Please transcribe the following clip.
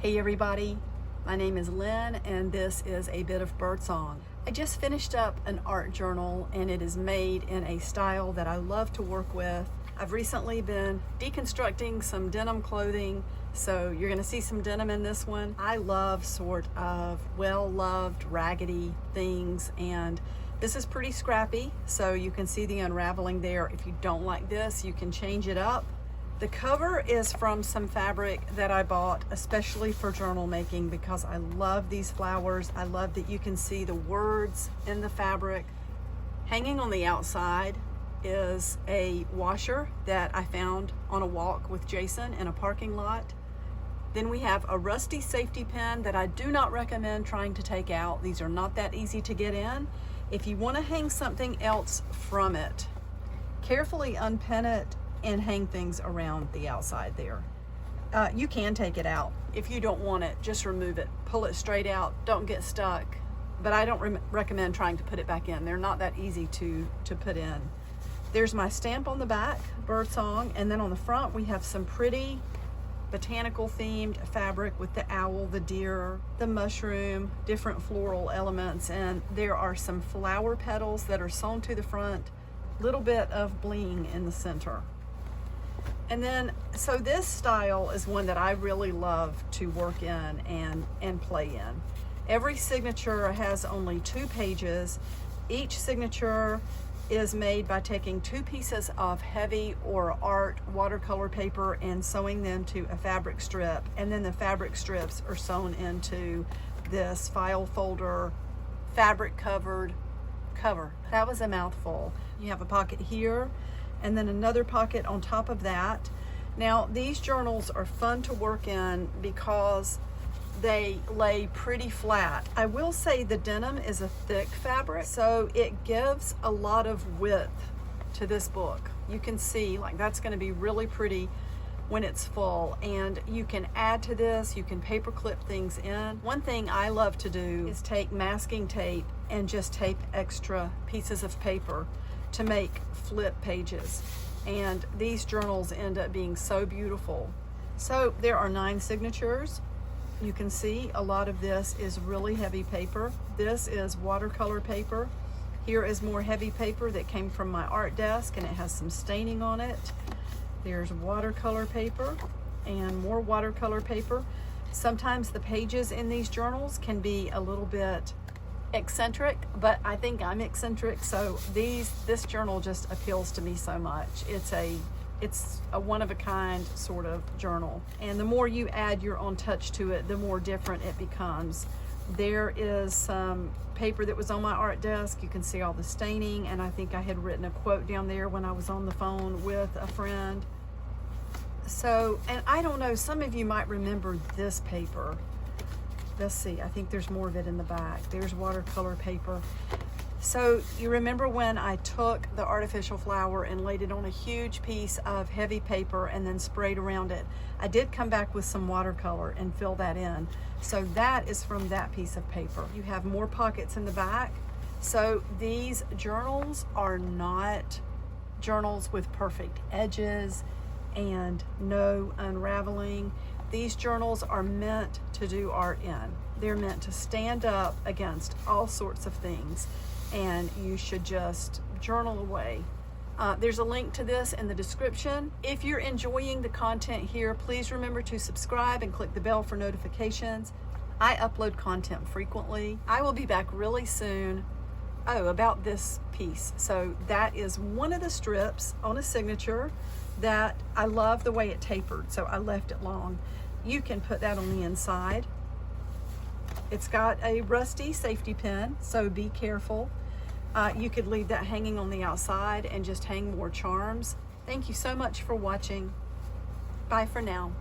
Hey everybody, my name is Lynn and this is a bit of birdsong. I just finished up an art journal and it is made in a style that I love to work with. I've recently been deconstructing some denim clothing, so you're gonna see some denim in this one. I love sort of well-loved raggedy things, and this is pretty scrappy, so you can see the unraveling there. If you don't like this, you can change it up. The cover is from some fabric that I bought especially for journal making because I love these flowers. I love that you can see the words in the fabric. Hanging on the outside is a washer that I found on a walk with Jason in a parking lot. Then we have a rusty safety pin that I do not recommend trying to take out. These are not that easy to get in. If you want to hang something else from it, carefully unpin it and hang things around the outside there. You can take it out. If you don't want it, just remove it. Pull it straight out, don't get stuck. But I don't recommend trying to put it back in. They're not that easy to put in. There's my stamp on the back, birdsong, and then on the front we have some pretty botanical themed fabric with the owl, the deer, the mushroom, different floral elements, and there are some flower petals that are sewn to the front, little bit of bling in the center. And then, so this style is one that I really love to work in and play in. Every signature has only 2 pages. Each signature is made by taking 2 pieces of heavy or art watercolor paper and sewing them to a fabric strip, and then the fabric strips are sewn into this file folder fabric covered cover. That was a mouthful. You have a pocket here and then another pocket on top of that. Now these journals are fun to work in because they lay pretty flat. I will say the denim is a thick fabric, so it gives a lot of width to this book. You can see, like, that's going to be really pretty when it's full, and you can add to this, you can paper clip things in. One thing I love to do is take masking tape and just tape extra pieces of paper to make flip pages, and these journals end up being so beautiful. So there are 9 signatures. You can see a lot of this is really heavy paper. This is watercolor paper. Here is more heavy paper that came from my art desk and it has some staining on it. There's watercolor paper and more watercolor paper. Sometimes the pages in these journals can be a little bit eccentric, but I think I'm eccentric, so this journal just appeals to me so much. It's a one-of-a-kind sort of journal, and the more you add your own touch to it, the more different it becomes. There is some paper that was on my art desk. You can see all the staining, and I think I had written a quote down there when I was on the phone with a friend. So, and I don't know, some of you might remember this paper. Let's see, I think there's more of it in the back. There's watercolor paper. So you remember when I took the artificial flower and laid it on a huge piece of heavy paper and then sprayed around it? I did come back with some watercolor and fill that in. So that is from that piece of paper. You have more pockets in the back. So these journals are not journals with perfect edges and no unraveling. These journals are meant to do art in. They're meant to stand up against all sorts of things, and you should just journal away. There's a link to this in the description. If you're enjoying the content here, please remember to subscribe and click the bell for notifications. I upload content frequently. I will be back really soon. Oh, about this piece. So that is one of the strips on a signature that I love the way it tapered, so I left it long. You can put that on the inside. It's got a rusty safety pin, so be careful. You could leave that hanging on the outside and just hang more charms. Thank you so much for watching. Bye for now.